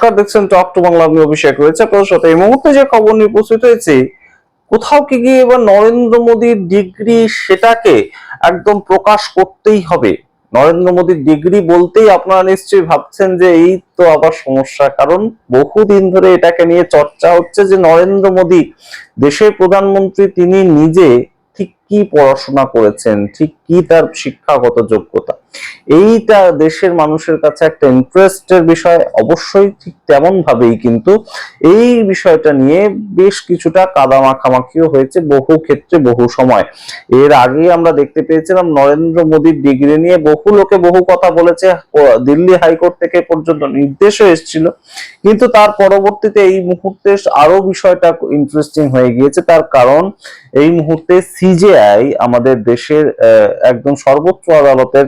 নমস্কার, দেখছেন talk to Bangla. আমি অভিষেক রয়েছে আপনাদের সাথে। এই মুহূর্তে যে খবর নিয়ে উপস্থিত হয়েছে, কোথাও কি গিয়ে এবার নরেন্দ্র মোদীর ডিগ্রি সেটাকে একদম প্রকাশ করতেই হবে। নরেন্দ্র মোদীর ডিগ্রি বলতেই আপনারা নিশ্চয়ই ভাবছেন যে এই তো আবার সমস্যা, কারণ বহুদিন ধরে এটাকে নিয়ে চর্চা হচ্ছে যে নরেন্দ্র মোদী দেশের প্রধানমন্ত্রী, তিনি নিজে ঠিক কি পড়াশোনা করেছেন, ঠিক কি তার শিক্ষাগত যোগ্যতা, এইটা দেশের মানুষের কাছে একটা ইন্টারেস্টের বিষয়। অবশ্যই ঠিক তেমন ভাবেই কিন্তু এই বিষয়টা নিয়ে বেশ কিছুটা কাদা মাখামাখিও হয়েছে বহু ক্ষেত্রে বহু সময়। এর আগে আমরা দেখতে পেয়েছিলাম নরেন্দ্র মোদীর ডিগ্রি নিয়ে বহু লোকে বহু কথা বলেছে, দিল্লি হাইকোর্ট থেকে পর্যন্ত নির্দেশও এসেছিল, কিন্তু তার পরবর্তীতে এই মুহূর্তে আরো বিষয়টা ইন্টারেস্টিং হয়ে গিয়েছে। তার কারণ এই মুহূর্তে সিজেআই, আমাদের দেশের একদম সর্বোচ্চ আদালতের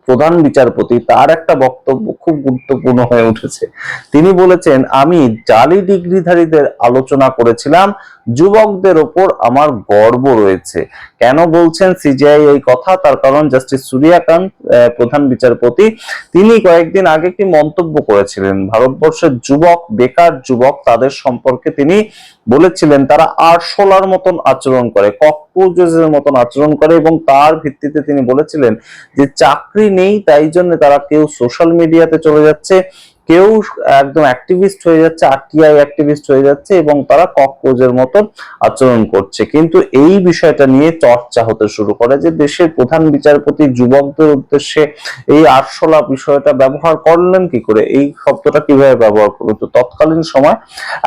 প্রধান বিচারপতি, তার একটা বক্তব্য খুব গুরুত্বপূর্ণ হয়ে উঠেছে। তিনি বলেছেন, আমি জালি ডিগ্রিধারীদের আলোচনা করেছিলাম, যুবকদের ওপর আমার গর্ব রয়েছে। কেন বলছেন সিজেআই এই কথা? তার কারণ জাস্টিস সূর্যকান্ত, প্রধান বিচারপতি, তিনি কয়েকদিন আগে একটি মন্তব্য করেছিলেন। ভারতবর্ষের যুবক, বেকার যুবক, তাদের সম্পর্কে তিনি বলেছিলেন তারা আরশোলার মতন আচরণ করে, ককরোচের মতন আচরণ করে, এবং তার ভিত্তিতে তিনি বলেছিলেন যে চাকরি নেই, তাই জন্য তারা কেউ সোশ্যাল মিডিয়াতে চলে যাচ্ছে, কেউ একদম অ্যাক্টিভিস্ট হয়ে যাচ্ছে, আরটিআই অ্যাক্টিভিস্ট হয়ে যাচ্ছে, এবং তারা ককরোচের মতন আচরণ করছে। কিন্তু এই বিষয়টা নিয়ে চর্চা হতে শুরু করে যে দেশের প্রধান বিচারপতি যুবকদের উদ্দেশ্যে এই আরশোলা বিষয়টা ব্যবহার করলেন কি করে, এই শব্দটা কিভাবে ব্যবহার করলেন। তো তৎকালীন সময়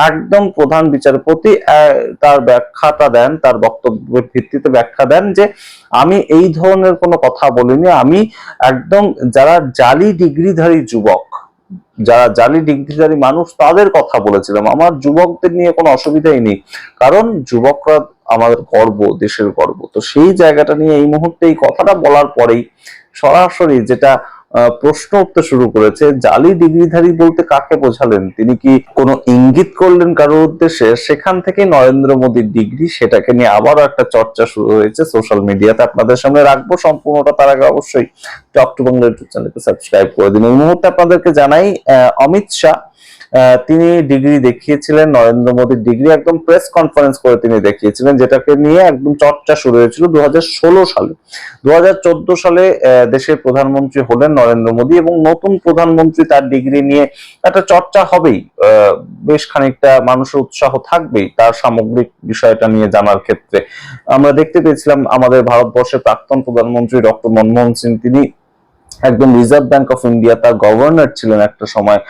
একদম প্রধান বিচারপতি তার ব্যাখ্যাটা দেন, তার বক্তব্যের ভিত্তিতে ব্যাখ্যা দেন যে আমি এই ধরনের কোনো কথা বলিনি, আমি একদম যারা জালি ডিগ্রিধারী যুবক, যারা জালি ডিগ্রিধারী মানুষ, তাদের কথা বলেছিলাম। আমার যুবকদের নিয়ে কোনো অসুবিধাই নেই, কারণ যুবকরা আমাদের গর্ব, দেশের গর্ব। তো সেই জায়গাটা নিয়ে এই মুহূর্তে এই কথাটা বলার পরেই সরাসরি যেটা প্রশ্ন উঠতে শুরু করেছে, জালি ডিগ্রিধারী বলতে কাকে বোঝালেন, তিনি কি কোনো ইঙ্গিত করলেন কারোর উদ্দেশ্যে? সেখান থেকে নরেন্দ্র মোদীর ডিগ্রি, সেটাকে নিয়ে আবারও একটা চর্চা শুরু হয়েছে সোশ্যাল মিডিয়াতে। আপনাদের সামনে রাখবো সম্পূর্ণটা, তার আগে অবশ্যই টক টু বাংলা ইউটিউব চ্যানেলকে সাবস্ক্রাইব করে দিন। এই মুহূর্তে আপনাদেরকে জানাই, অমিত শাহ তিনি ডিগ্রি দেখিয়েছিলেন, নরেন্দ্র মোদীর ডিগ্রি একদম প্রেস কনফারেন্স করে তিনি দেখিয়েছিলেন, যেটাকে নিয়ে একদম চর্চা শুরু হয়েছিল 2016 সালে। 2014 সালে দেশের প্রধানমন্ত্রী হলেন নরেন্দ্র মোদী, এবং নতুন প্রধানমন্ত্রী, তার ডিগ্রি নিয়ে একটা চর্চা হবেই, বেশ খানিকটা মানুষের উৎসাহ থাকবেই তার সামগ্রিক বিষয়টা নিয়ে জানার ক্ষেত্রে। আমরা দেখতে পেয়েছিলাম আমাদের ভারতবর্ষের প্রাক্তন প্রধানমন্ত্রী ডক্টর মনমোহন সিং, তিনি একদম রিজার্ভ ব্যাংক অফ ইন্ডিয়া তার গভর্নর ছিলেন একটা সময়,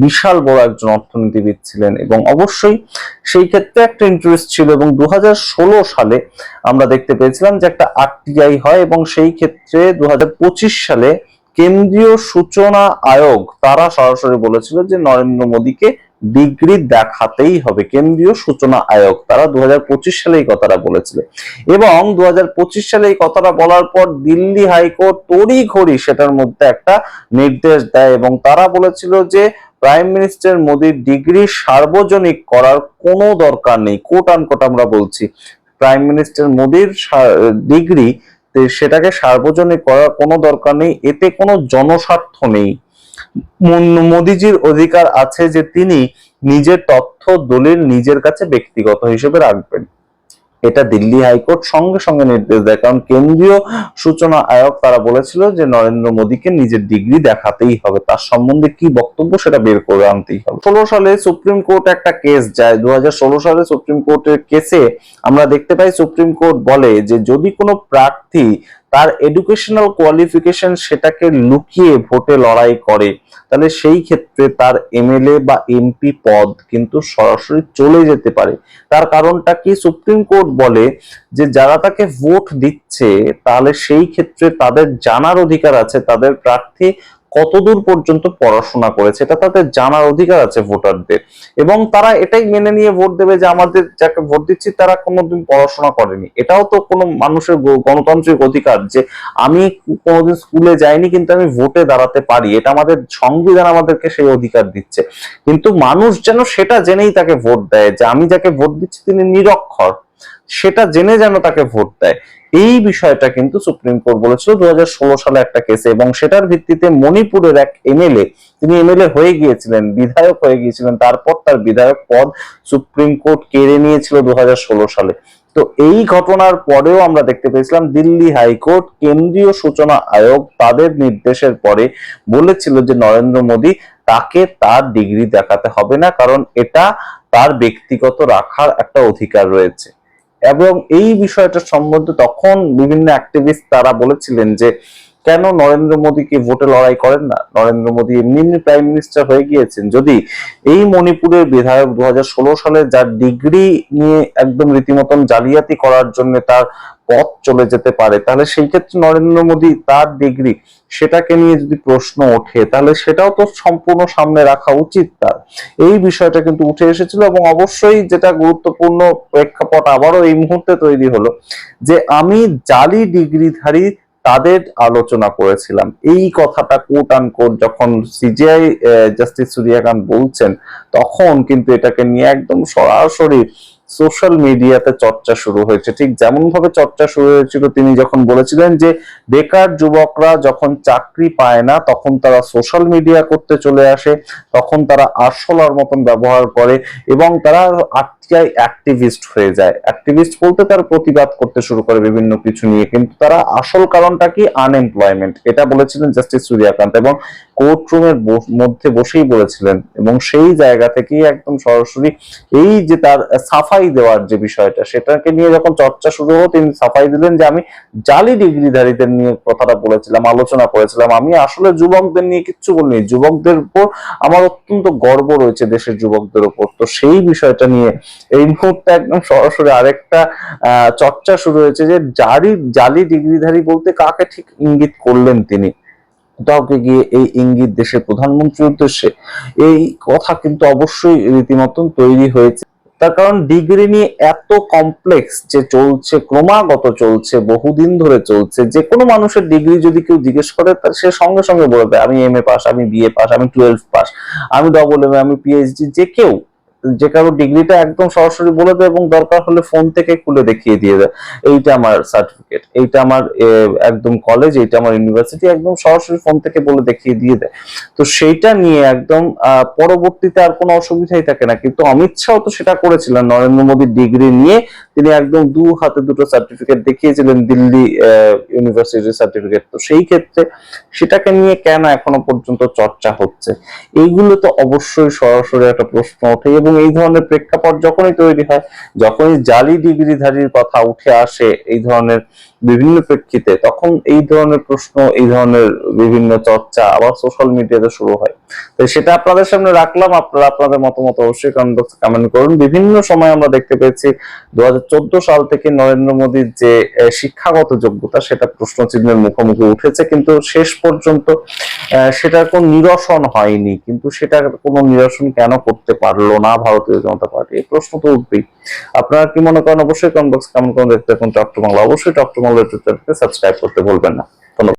বিশাল বড় একজন অর্থনীতিবিদ ছিলেন, এবং অবশ্যই সেই ক্ষেত্রে একটা ইন্টারেস্ট ছিল। এবং 2016 সালে আমরা দেখতে পেয়েছিলাম যে একটা আরটিআই হয়, এবং সেই ক্ষেত্রে 2025 সালে কেন্দ্রীয় সূচনা আয়োগ তারা সরাসরি বলেছিল যে নরেন্দ্র মোদীকে ডিগ্রি দেখাতেই হবে। কেন্দ্রীয় সূচনা আয়োগ তারা 2025 সালে এই কথাটা বলেছিল, এবং 2025 সালে এই কথাটা বলার পর দিল্লি হাইকোর্ট তড়িঘড়ি সেটার মধ্যে একটা নির্দেশ দেয়, এবং তারা বলেছিল যে প্রাইম মিনিস্টার মোদীর ডিগ্রি সার্বজনিক করার কোনো দরকার নেই। কোট আনকোট আমরা বলছি, প্রাইম মিনিস্টার মোদীর ডিগ্রি সেটাকে সার্বজনিক করার কোনো দরকার নেই, এতে কোনো জনস্বার্থ নেই। মোদীজির অধিকার আছে যে তিনি নিজের তথ্য দলিল নিজের কাছে ব্যক্তিগত হিসেবে রাখবেন। এটা দিল্লি হাইকোর্ট সঙ্গে সঙ্গে নির্দেশ দেয়, কারণ কেন্দ্রীয় সূচনা আয়োগ তারা বলেছিল যে নরেন্দ্র মোদীকে নিজের ডিগ্রি দেখাতেই হবে, তার সম্বন্ধে কি বক্তব্য সেটা বের করে আনতেই হবে। 2016 সালে সুপ্রিম কোর্ট একটা কেস যায়, 2016 সালে সুপ্রিম কোর্টের কেসে আমরা দেখতে পাই সুপ্রিম কোর্ট বলে যে যদি কোনো প্রার্থী তার এডুকেশনাল কোয়ালিফিকেশন সেটাকে লুকিয়ে ভোটে লড়াই করে, তাহলে সেই ক্ষেত্রে তার এমএলএ বা এমপি পদ কিন্তু সরাসরি চলে যেতে পারে। তার কারণটা কি? সুপ্রিম কোর্ট বলে যে যারা তাকে ভোট দিচ্ছে, তাহলে সেই ক্ষেত্রে তাদের জানার অধিকার আছে তাদের প্রার্থী কতদূর পর্যন্ত পড়াশোনা করেছে, এটা তাদের জানার অধিকার আছে ভোটারদের, এবং তারা এটাই মেনে নিয়ে ভোট দেবে যে আমাদের যাকে ভোট দিচ্ছি তারা কোনোদিন পড়াশোনা করেনি। এটাও তো কোনো মানুষের গণতান্ত্রিক অধিকার যে আমি কোনোদিন স্কুলে যাইনি কিন্তু আমি ভোটে দাঁড়াতে পারি, এটা আমাদের সংবিধান আমাদেরকে সেই অধিকার দিচ্ছে। কিন্তু মানুষ যেন সেটা জেনেই তাকে ভোট দেয় যে আমি যাকে ভোট দিচ্ছি তিনি নিরক্ষর, সেটা জেনে যেন তাকে ভোট দেয়। এই বিষয়টা কিন্তু সুপ্রিম কোর্ট বলেছিল 2016 সালে একটা কেসে, এবং সেটার ভিত্তিতে মণিপুরের এক এমএলএ, তিনি এমএলএ হয়ে গিয়েছিলেন, বিধায়ক হয়ে গিয়েছিলেন, তারপর তার বিধায়ক পদ সুপ্রিম কোর্ট কেড়ে নিয়েছিল 2016 সালে। তো এই ঘটনার পরেও আমরা দেখতে পেয়েছিলাম দিল্লি হাইকোর্ট, কেন্দ্রীয় সূচনা আয়োগ তাদের নির্দেশের পরে বলেছিল যে নরেন্দ্র মোদী তাকে তার ডিগ্রি দেখাতে হবে না, কারণ এটা তার ব্যক্তিগত রাখার একটা অধিকার রয়েছে। এবং এই বিষয়টা সম্বন্ধে তখন বিভিন্ন অ্যাক্টিভিস্ট তারা বলেছিলেন যে কেন নরেন্দ্র মোদীকে ভোটে লড়াই করেন না, নরেন্দ্র মোদী এমনি এমনি প্রাইম মিনিস্টার হয়ে গিয়েছেন। যদি এই মণিপুরের বিধায়ক 2016 সালে যার ডিগ্রি নিয়ে একদম রীতিমতন জালিয়াতি করার জন্য তার পথ চলে যেতে পারে, তাহলে সেই ক্ষেত্রে নরেন্দ্র মোদী তার ডিগ্রি সেটাকে নিয়ে যদি প্রশ্ন ওঠে, তাহলে সেটাও তো সম্পূর্ণ সামনে রাখা উচিত তার। এই বিষয়টা কিন্তু উঠে এসেছিল, এবং অবশ্যই যেটা গুরুত্বপূর্ণ প্রেক্ষাপট আবারও এই মুহূর্তে তৈরি হলো যে আমি জালি ডিগ্রিধারী তাদের আলোচনা করেছিলাম, এই কথাটা কোট আনকোট যখন সিজিআই জাস্টিস সূর্যকান্ত বলছেন, তখন কিন্তু এটাকে নিয়ে একদম সরাসরি সোশ্যাল মিডিয়াতে চর্চা শুরু হয়েছে। ঠিক যেমন ভাবে চর্চা শুরু হয়েছিল তিনি যখন বলেছিলেন যে বেকার যুবকরা যখন চাকরি পায় না তখন তারা সোশ্যাল মিডিয়া করতে চলে আসে, তখন তারা আরশোলার মতন ব্যবহার করে এবং তারা আটকায় অ্যাক্টিভিস্ট হয়ে যায়। অ্যাক্টিভিস্ট বলতে তারা প্রতিবাদ করতে শুরু করে বিভিন্ন কিছু নিয়ে, কিন্তু তারা আসল কারণটা কি? আনএমপ্লয়মেন্ট। এটা বলেছিলেন জাস্টিস সূর্যকান্ত, এবং কোর্টরুমের মধ্যে বসেই বলেছিলেন, এবং সেই জায়গা থেকেই একদম সরাসরি এই যে তার সাফাই দেওয়ার যে বিষয়টা, সেটাকে নিয়ে যখন চর্চা শুরু হলো তিনি সাফাই দিলেন যে আমি জালি ডিগ্রিধারীদের নিয়ে কথাটা বলেছিলাম, আলোচনা করেছিলাম, আমি আসলে যুবকদের নিয়ে কিচ্ছু বলিনি, যুবকদের উপর আমার অত্যন্ত গর্ব রয়েছে, দেশের যুবকদের উপর। তো সেই বিষয়টা নিয়ে এই মুহূর্তে একদম সরাসরি আরেকটা চর্চা শুরু হয়েছে যে জালি ডিগ্রিধারী বলতে কাকে ঠিক ইঙ্গিত করলেন তিনি, কাউকে গিয়ে এই ইঙ্গিত দেশের প্রধানমন্ত্রীর উদ্দেশ্যে, এই কথা কিন্তু অবশ্যই রীতিমতন তৈরি হয়েছে। তার কারণ ডিগ্রি নিয়ে এত কমপ্লেক্স যে চলছে, ক্রমাগত চলছে, বহুদিন ধরে চলছে। যে কোনো মানুষের ডিগ্রি যদি কেউ জিজ্ঞেস করে সে সঙ্গে সঙ্গে বলে দেয় আমি এমএ পাস, আমি বিএ পাস, আমি 12 পাস, আমি ডবল এমএ, আমি পিএইচডি। যে কারো ডিগ্রিটা একদম সরাসরি বলে দেয়, এবং দরকার হলে ফোন থেকে খুলে দেখিয়ে দিয়ে দেয় এইটা আমার সার্টিফিকেট, এইটা আমার একদম কলেজ, এইটা আমার ইউনিভার্সিটি, একদম সরাসরি ফোন থেকে বলে দেখিয়ে দিয়ে দেয়। তো সেইটা নিয়ে একদম পরবর্তীতে আর কোনো অসুবিধাই থাকে না। কিন্তু অমিত শাহ তো সেটা করেছিলেন, নরেন্দ্র মোদীর ডিগ্রি নিয়ে তিনি একদম দু হাতে দুটো সার্টিফিকেট দেখিয়েছিলেন, দিল্লি ইউনিভার্সিটির সার্টিফিকেট। তো সেই ক্ষেত্রে সেটাকে নিয়ে কেন এখনো পর্যন্ত চর্চা হচ্ছে, এইগুলো তো অবশ্যই সরাসরি একটা প্রশ্ন ওঠে। এবং এই ধরনের প্রেক্ষাপট যখনই তৈরি হয়, যখনই জালি ডিগ্রিধারীর কথা উঠে আসে এই ধরনের বিভিন্ন প্রেক্ষিতে, তখন এই ধরনের প্রশ্ন, এই ধরনের বিভিন্ন চর্চা আবার সোশ্যাল মিডিয়াতে শুরু হয়। তো সেটা আপনাদের সামনে রাখলাম, আপনারা আপনাদের মতামত অবশ্যই কমেন্ট বক্সে কমেন্ট করুন। বিভিন্ন সময় আমরা দেখতে পেয়েছি 2014 সাল থেকে নরেন্দ্র মোদীর যে শিক্ষাগত যোগ্যতা সেটা প্রশ্নচিহ্নের মুখোমুখি উঠেছে, কিন্তু শেষ পর্যন্ত সেটার কোন নিরসন হয়নি। কিন্তু সেটার কোনো নিরসন কেন করতে পারলো না ভারতীয় জনতা পার্টি, এই প্রশ্ন তো উঠবেই। আপনারা কি মনে করেন অবশ্যই কমেন্ট বক্সে কমেন্ট করুন। দেখতে থাকুন টক টু বাংলা, অবশ্যই টক টু বাংলা ইউটিউব চ্যানেলকে সাবস্ক্রাইব করতে ভুলবেন না।